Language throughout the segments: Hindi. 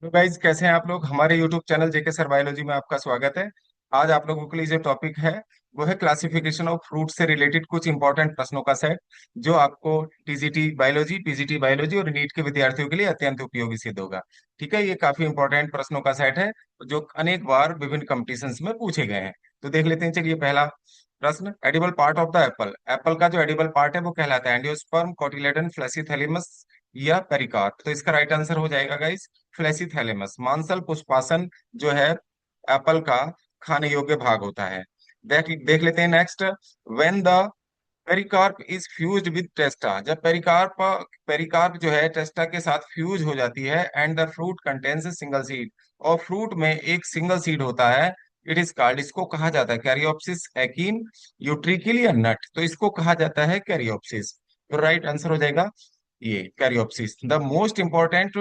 तो गाइज कैसे हैं आप लोग। हमारे यूट्यूब चैनल जेके सर बायोलॉजी में आपका स्वागत है। आज आप लोगों के लिए जो टॉपिक है वो है क्लासिफिकेशन ऑफ फ्रूट से रिलेटेड कुछ इंपॉर्टेंट प्रश्नों का सेट, जो आपको टीजीटी बायोलॉजी, पीजीटी बायोलॉजी और नीट के विद्यार्थियों के लिए अत्यंत उपयोगी सिद्ध होगा। ठीक है, ये काफी इंपॉर्टेंट प्रश्नों का सेट है जो अनेक बार विभिन्न कॉम्पिटिशन्स में पूछे गए हैं। तो देख लेते हैं। चलिए, पहला प्रश्न, edible part of the Apple. Apple का जो एडिबल पार्ट है वो कहलाता है एंजियोस्पर्म, कोटिलेडन, फ्लेसीथैलेमस या पेरिकार्प। तो इसका राइट आंसर हो जाएगा गाइस फ्लेसीथैलेमस। मांसल पुष्पासन जो है एप्पल का खाने योग्य भाग होता है। देख देख लेते हैं next. When the pericarp is fused with testa. जब पेरिकार्प पेरिकार्प जो है टेस्टा के साथ फ्यूज हो जाती है and the fruit contains single seed, और फ्रूट में एक सिंगल सीड होता है, इट इज कॉल्ड, इसको कहा जाता है कैरियोप्सिस एकिन, यूट्रिकिल या नट। तो इसको कहा जाता है कैरियोप्सिस। तो राइट आंसर हो जाएगा ये caryopsis. The most important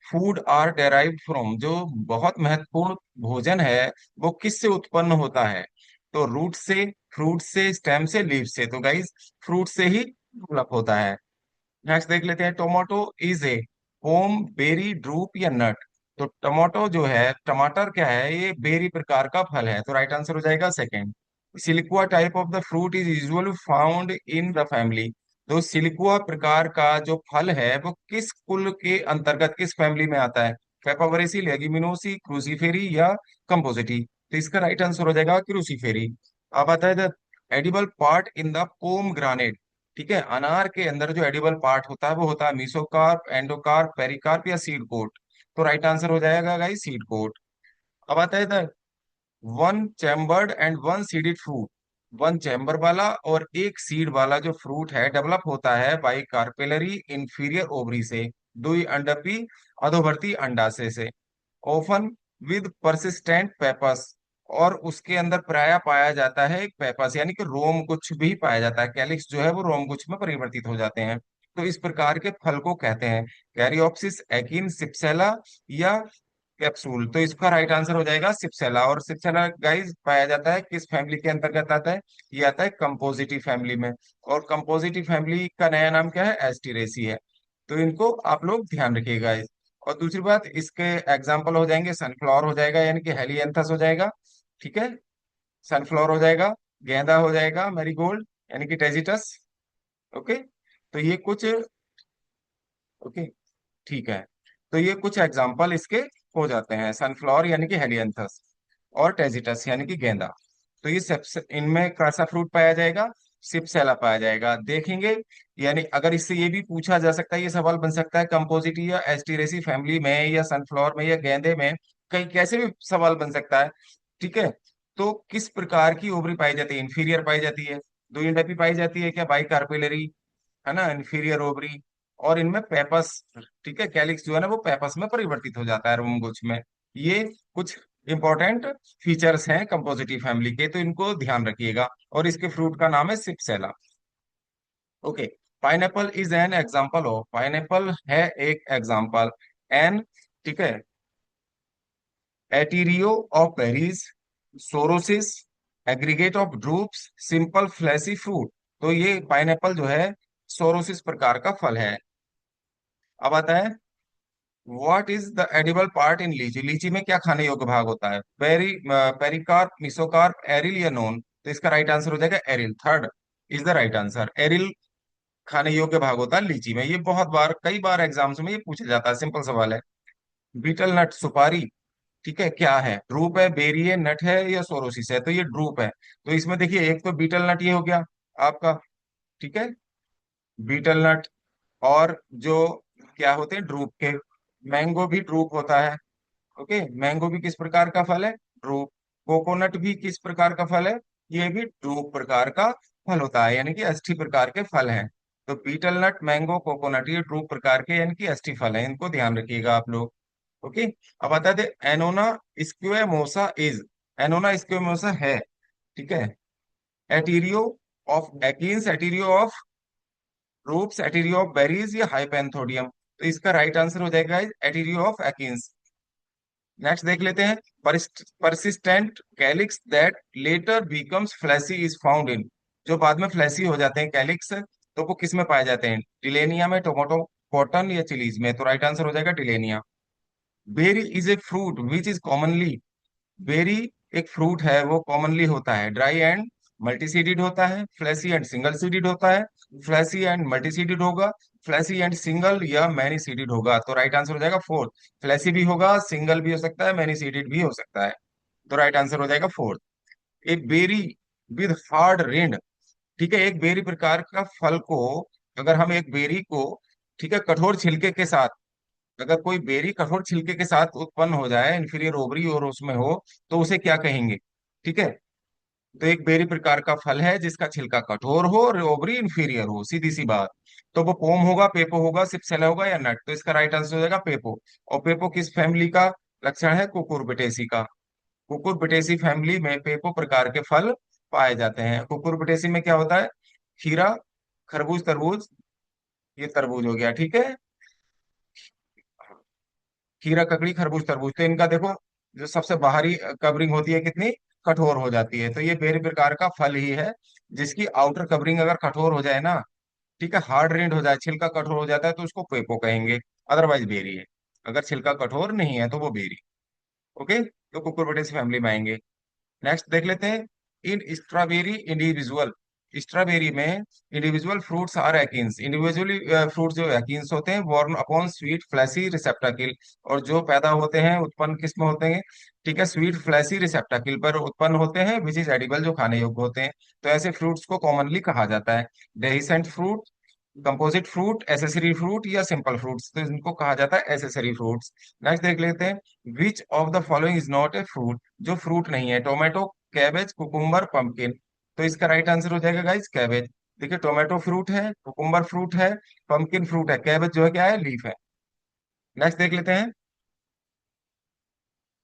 food are derived from. जो बहुत महत्वपूर्ण भोजन है वो किससे उत्पन्न होता है? तो रूट से, फ्रूट से, स्टेम से, लीफ से। तो गाइस फ्रूट से ही डेवलप होता है। नेक्स्ट देख लेते हैं। Tomato is a pome, berry, drupe या नट। तो टमाटो जो है, टमाटर क्या है, ये बेरी प्रकार का फल है। तो राइट आंसर हो जाएगा second. Siliqua type of the fruit is usually found in the family. तो सिलिकुआ प्रकार का जो फल है वो किस कुल के अंतर्गत, किस फैमिली में आता है? पेपावरेसी, लेग्यूमिनोसी, क्रूसीफेरी या कंपोजिटी। तो इसका राइट आंसर हो जाएगा क्रूसीफेरी। अब आता है the edible part in the pomegranate. ठीक है, अनार के अंदर जो एडिबल पार्ट होता है वो होता है मीसोकार्प, एंडोकार्प, पेरिकार्प या सीड कोट। तो राइट आंसर हो जाएगा गाइस सीड कोट। अब आता है the one chambered and one seeded fruit. One chamber वाला और एक सीड वाला जो फ्रूट है डेवलप होता है बाई कार्पेलरी इंफीरियर ओवरी से, दुई अंडपी अधोवर्ती अंडाशय से, ओफन विद परसिस्टेंट पेपस। और उसके अंदर प्राय पाया जाता है एक पेपस, यानी कि रोम कुछ भी पाया जाता है। कैलिक्स जो है वो रोम कुछ में परिवर्तित हो जाते हैं। तो इस प्रकार के फल को कहते हैं कैरियोप्सिस, एकिन, सिप्सेला या कैप्सूल। तो इसका राइट आंसर हो जाएगा सिप्सेला। और सिप्सेला गाइस पाया जाता है किस फैमिली के अंतर्गत आता है? ये आता है कंपोजिटी फैमिली में। और कंपोजिटी फैमिली का नया नाम क्या है? एस्टीरेसी है। तो इनको आप लोग ध्यान रखिएगा और दूसरी बात, इसके एग्जाम्पल हो जाएंगे सनफ्लावर हो जाएगा यानी कि हेलियंथस हो जाएगा। ठीक है, सनफ्लावर हो जाएगा, गेंदा हो जाएगा, मैरीगोल्ड यानी कि टेजिटस। ओके, तो ये कुछ, ओके, ठीक है, तो ये कुछ एग्जाम्पल इसके हो जाते हैं, सनफ्लावर यानी कि हेलियंथस और टेजिटस यानी कि गेंदा। तो ये सबसे इनमें कैसा फ्रूट पाया जाएगा? सिपसेला पाया जाएगा। देखेंगे, यानी अगर इससे ये भी पूछा जा सकता है, ये सवाल बन सकता है कंपोजिटी या एस्टीरेसी फैमिली में या सनफ्लावर में या गेंदे में, कहीं कैसे भी सवाल बन सकता है। ठीक है, तो किस प्रकार की ओवरी पाई जाती है? इंफीरियर पाई जाती है, दो इंडेपी पाई जाती है क्या, बाई कार्पेलरी, है ना, इंफीरियर ओवरी। और इनमें पेपस, ठीक है, कैलिक्स जो है ना वो पेपस में परिवर्तित हो जाता है रोमगुच्छ में। ये कुछ इंपॉर्टेंट फीचर्स हैं कंपोजिटिव फैमिली के, तो इनको ध्यान रखिएगा। और इसके फ्रूट का नाम है cypsela. Okay, pineapple is an example of. Pineapple है एक एग्जाम्पल। एन, ठीक है, etaerio of berries, sorosis, aggregate of drupes, simple fleshy fruit. तो ये पाइनएप्पल जो है सोरोसिस प्रकार का फल है। अब आता है what is the edible part इन लीची। लीची में क्या खाने योग्य भाग होता है? पेरिकार्प, मिसोकार्प, एरिल या नोन। तो इसका राइट आंसर हो जाएगा aryl. Third is the right answer, aryl खाने योग्य भाग होता है लीची में। ये बहुत बार, कई बार एग्जाम्स में ये पूछा जाता है, सिंपल सवाल है। बीटल नट, सुपारी, ठीक है, क्या है? ड्रूप है, बेरी है, नट है या सोरोसिस है? तो ये ड्रूप है। तो इसमें देखिए, एक तो बीटल नट ये हो गया आपका, ठीक है, बीटल नट। और जो क्या होते हैं ड्रूप के, मैंगो भी ड्रूप होता है। ओके, मैंगो भी किस प्रकार का फल है? ड्रूप। कोकोनट भी किस प्रकार का फल है? ये भी ड्रूप प्रकार का फल होता है, यानी कि अस्थि प्रकार के फल हैं। तो बीटल नट, मैंगो, कोकोनट ये ड्रूप प्रकार के यानी कि अस्थि फल हैं, इनको ध्यान रखिएगा आप लोग। ओके, अब बता दे annona squamosa is. Annona squamosa है, ठीक है, etaerio of achenes, etaerio of drupes, etaerio of berries या हाइपेंथोडियम। तो इसका राइट आंसर हो जाएगा एटीरियो ऑफ एकिन्स। नेक्स्ट देख लेते हैं। Persistent calyx that later becomes fleshy is found in. जो बाद में फ्लैसी हो जाते हैं कैलिक्स, तो वो किस में पाए जाते हैं? टिलेनिया में, टोमेटो, कॉटन या चिलीज में। तो राइट आंसर हो जाएगा टिलेनिया। Berry is a fruit which is commonly, berry एक फ्रूट है, वो कॉमनली होता है ड्राई एंड मल्टीसीडिड होता है, फ्लैसी एंड सिंगल सीडिड होता है, फ्लैसी एंड मल्टीसीडिड होगा, फ्लैसी एंड सिंगल या मैनी सीडिड होगा। तो राइट आंसर हो जाएगा फोर्थ। फ्लैसी भी होगा, सिंगल भी हो सकता है, मैनी सीडिड भी हो सकता है। तो राइट आंसर हो जाएगा fourth. A berry with hard rind, ठीक है, एक बेरी प्रकार का फल को, अगर हम एक बेरी को, ठीक है, कठोर छिलके के साथ, अगर कोई बेरी कठोर छिलके के साथ उत्पन्न हो जाए, इन्फीरियर ओवरी और उसमें हो, तो उसे क्या कहेंगे? ठीक है, तो एक बेरी प्रकार का फल है जिसका छिलका कठोर हो और ओवरी इन्फीरियर हो, सीधी सी बात। तो वो पोम होगा, पेपो होगा, सिपसेला होगा या नट? तो इसका राइट आंसर हो जाएगा पेपो। और पेपो किस फैमिली का लक्षण है? कुकुरबिटेसी का। कुकुरबिटेसी फैमिली में पेपो प्रकार के फल पाए जाते हैं। कुकुरबिटेसी में क्या होता है? खीरा, खरबूज, तरबूज, ये तरबूज हो गया, ठीक है। खीरा, ककड़ी, खरबूज, तरबूज, तो इनका देखो, जो सबसे बाहरी कवरिंग होती है कितनी कठोर हो जाती है। तो ये बेरी प्रकार का फल ही है जिसकी आउटर कवरिंग अगर कठोर हो जाए ना, ठीक है, हार्ड रिंड हो जाए, छिलका कठोर हो जाता है, तो उसको पेपो कहेंगे, अदरवाइज बेरी है। अगर छिलका कठोर नहीं है तो वो बेरी। ओके, तो कुकुरबिटेसी फैमिली में आएंगे। नेक्स्ट देख लेते हैं। इन स्ट्रॉबेरी इंडिविजुअल, स्ट्रॉबेरी में individual fruits are achenes, individually fruit जो एकिन्स होते हैं, borne upon sweet fleshy receptacle, और जो पैदा होते हैं, उत्पन्न किस में होते हैं? ठीक है, स्वीट फ्लैसी रिसेप्टाकिल पर उत्पन्न होते हैं, विच इज एडिबल, जो खाने योग्य होते हैं। तो ऐसे फ्रूट्स को कॉमनली कहा जाता है dehiscent fruit, composite fruit, accessory fruit या सिंपल फ्रूट्स। तो इनको कहा जाता है एसेसरी फ्रूट्स। नेक्स्ट देख लेते हैं। Which of the following is not a fruit, जो फ्रूट नहीं है? Tomato, cabbage, cucumber, pumpkin. तो इसका राइट आंसर हो जाएगा गाइस कैबेज। देखिए, टोमेटो फ्रूट है, कुकुम्बर फ्रूट है, पंपकिन फ्रूट है, कैबेज जो है क्या है? लीफ है। नेक्स्ट देख लेते हैं।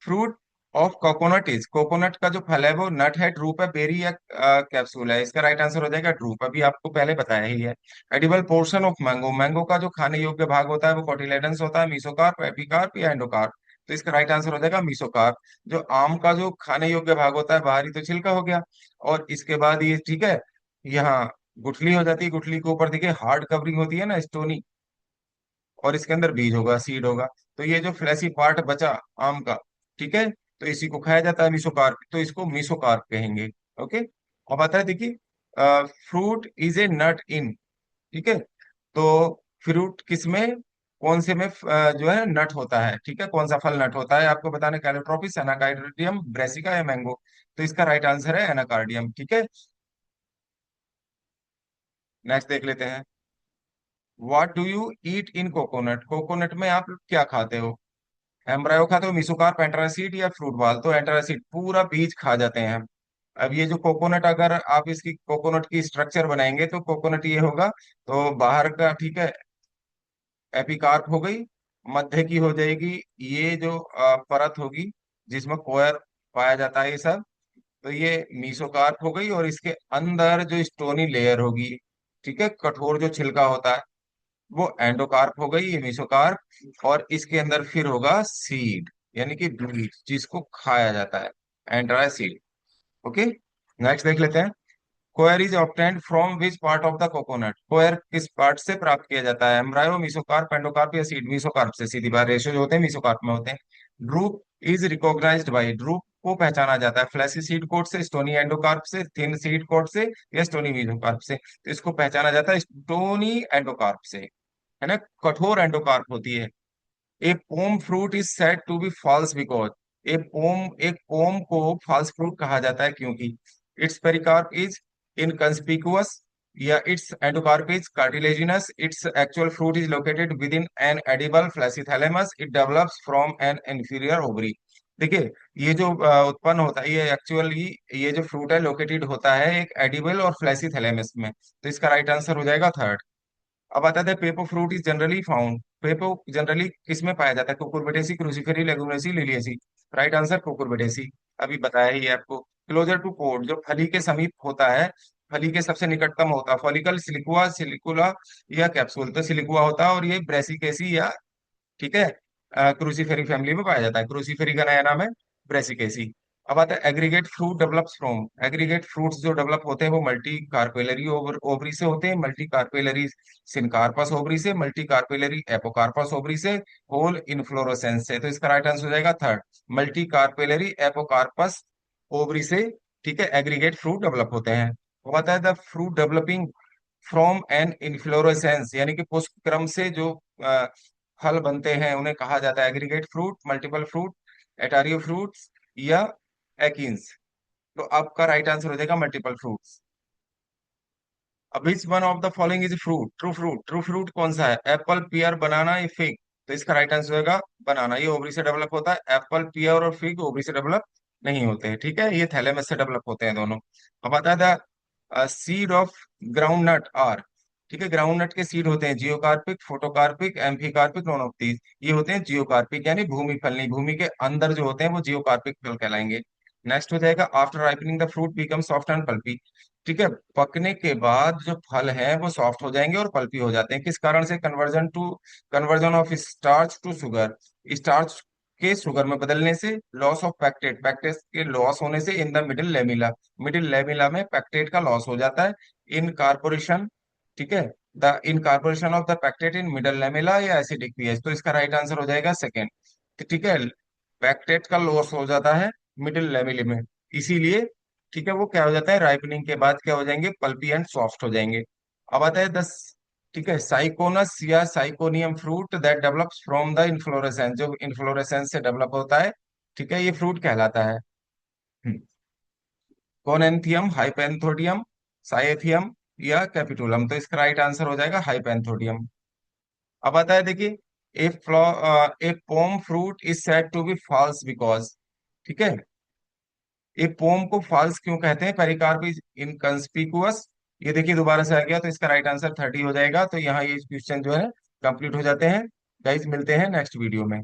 Fruit of coconut is, coconut का जो फल है वो नट है, ड्रूप है, बेरी या कैप्सूल है? इसका राइट आंसर हो जाएगा ड्रूप, अभी आपको पहले बताया ही है। Edible portion of mango, mango का जो खाने योग्य भाग होता है वो कोटिलेडन्स होता है, मीसोकार्प, एपिकार्प या एंडोकार्प? तो इसका राइट आंसर हो जाएगा मीसोकार्प। जो आम का जो खाने योग्य भाग होता है, बाहरी तो छिलका हो गया, और इसके बाद ये, ठीक है, यहाँ गुठली हो जाती है, गुठली के ऊपर देखिए हार्ड कवरिंग होती है ना, स्टोनी, और इसके अंदर बीज होगा, सीड होगा। तो ये जो फ्लैसी पार्ट बचा आम का, ठीक है, तो इसी को खाया जाता है मीसोकार्प, तो इसको मीसोकार्प कहेंगे। ओके, अब आता है देखिए, फ्रूट इज ए नट इन, ठीक है, तो फ्रूट किसमें, कौन से में जो है नट होता है? ठीक है, कौन सा फल नट होता है आपको बताने, कैलोट्रोपिस, एनाकार्डियम, ब्रेसिका या मैंगो? तो इसका राइट आंसर है एनाकार्डियम, ठीक है। नेक्स्ट देख लेते हैं। What do you eat in coconut, coconut में आप क्या खाते हो? एम्ब्रायो खाते हो, मिसोकार्प, एंट्रासीड या फ्रूट बाल? तो एंट्रासीड, पूरा बीज खा जाते हैं हम। अब ये जो कोकोनट, अगर आप इसकी कोकोनट की स्ट्रक्चर बनाएंगे तो कोकोनट ये होगा, तो बाहर का, ठीक है, एपिकार्प हो गई, मध्य की हो जाएगी ये जो परत होगी जिसमें कोयर पाया जाता है ये सब, तो ये मीसोकार्प हो गई, और इसके अंदर जो स्टोनी लेयर होगी, ठीक है, कठोर जो छिलका होता है, वो एंडोकार्प हो गई, ये मेसोकार्प, और इसके अंदर फिर होगा सीड, यानी कि बीज जिसको खाया जाता है, एंड्रासीड। ओके, नेक्स्ट देख लेते हैं। Coir is obtained from which part of the coconut, coir किस पार्ट से प्राप्त किया जाता है? एम्ब्रायो, मीसोकार्प, एंडोकार्प या सीड? मीसोकार्प से, सीधी बात, रेशो जो होते हैं मीसोकार्प में होते हैं। Drupe is recognised by, drupe को पहचाना जाता है फ्लैसी सीड कोट से, स्टोनी एंडोकार्प से, थिन सीड कोट से या स्टोनी मीसोकार्प से? तो इसको पहचाना जाता है स्टोनी एंडोकार्प से, है ना, कठोर एंडोकार्प होती है। A pome fruit is said to be false because, एक पोम को फॉल्स फ्रूट कहा जाता है क्योंकि इट्स पेरिकार्प इज इनकंस्पिकुअस, या its endocarp is cartilaginous, its actual fruit is located within an edible fleshy thalamus, it develops from an inferior ovary. देखिए, ये जो उत्पन्न होता है, ये एक्चुअली, ये जो फ्रूट है लोकेटेड होता है एक एडिबल और फ्लैसीथैलेमस में। तो इसका राइट आंसर हो जाएगा थर्ड। अब आता है pepo fruit is generally found, pepo generally किस में पाया जाता है? Cucurbitaceae, Cruciferae, Leguminosae, Liliaceae? Right answer Cucurbitaceae, अभी बताया ही है आपको। क्लोजर टू पोड, जो फली के समीप होता है, फली के सबसे निकटतम होता है, फॉलिकल, सिलिकुआ, सिलिकुला या कैप्सूल? तो सिलिकुआ होता है, और ये ब्रेसिकेसी या, ठीक है, क्रूसीफेरी फैमिली में पाया जाता है। क्रूसीफेरी का नया नाम है ब्रेसिकेसी। अब आता है aggregate fruit develops from, aggregate fruits जो डेवलप होते हैं वो मल्टी कार्पेलरी ओवरी से होते हैं, मल्टी कार्पेलरी सिनकार्पस ओवरी से, मल्टी कार्पेलरी एपोकार्पस ओवरी से, होल इनफ्लोरेसेंस से। तो इसका राइट आंसर हो जाएगा third, multi carpellary apocarpous ovary से, ठीक है, एग्रीगेट फ्रूट डेवलप होते हैं। वो आता है the fruit developing from an inflorescence, यानी कि पुष्प क्रम से जो अ, फल बनते हैं उन्हें कहा जाता है aggregate fruit, multiple fruit, etaerio fruits या एकिन्स। तो आपका राइट आंसर हो जाएगा मल्टीपल फ्रूट्स। अब which one of the following is fruit, true fruit, true fruit कौन सा है, एप्पल, पियर, बनाना या फिग। तो इसका राइट आंसर होगा बनाना, ये ओवरी से डेवलप होता है। एप्पल, पियर और फिग ओवरी से डेवलप नहीं होते हैं, ठीक है, ये थैलेमस से डेवलप होते हैं दोनों। अब आता है seed of groundnut are, ठीक है, ग्राउंड नट के सीड होते हैं geocarpic, photocarpic, amphicarpic, none of these. ये होते हैं जियोकार्पिक, यानी भूमि फलनी, भूमि के अंदर जो होते हैं वो जियोकार्पिक फल कहलाएंगे। नेक्स्ट हो जाएगा after ripening the fruit become soft and pulpy, ठीक है, पकने के बाद जो फल है वो सॉफ्ट हो जाएंगे और पल्पी हो जाते हैं, किस कारण से, conversion of starch to sugar, starch के शुगर में बदलने से, लॉस ऑफ पैक्टेट, पैक्टेट के लॉस होने से, in the middle lamella, middle lamella में पैक्टेट का लॉस हो जाता है, इन कारपोरेशन, ठीक है, the incorporation of the pectate in middle lamella या एसिडिक पीएच। तो इसका राइट आंसर हो जाएगा सेकेंड, ठीक है, पैक्टेट का लॉस हो जाता है मिडिल लेमिले में, इसीलिए, ठीक है, वो क्या हो जाता है राइपनिंग के बाद क्या हो जाएंगे, पल्पी एंड सॉफ्ट हो जाएंगे। अब आता है दस, ठीक है, साइकोनस या syconium fruit that develops from the inflorescence, जो इन्फ्लोरेसेंस से डेवलप होता है, ठीक है, ये फ्रूट कहलाता है कॉनेन्थियम, हाइपेंथोडियम, साइथियम या कैपिटुलम। तो इसका राइट आंसर हो जाएगा हाइपेंथोडियम। अब आता है देखिए, a flaw a pome fruit is said to be false because, ठीक है, ये पोम को फॉल्स क्यों कहते हैं, पेरिकार्प इज इनकंस्पिकुअस। ये देखिए दोबारा से आ गया, तो इसका राइट आंसर 30 हो जाएगा। तो यहाँ ये क्वेश्चन जो है कंप्लीट हो जाते हैं। गाइस मिलते हैं नेक्स्ट वीडियो में।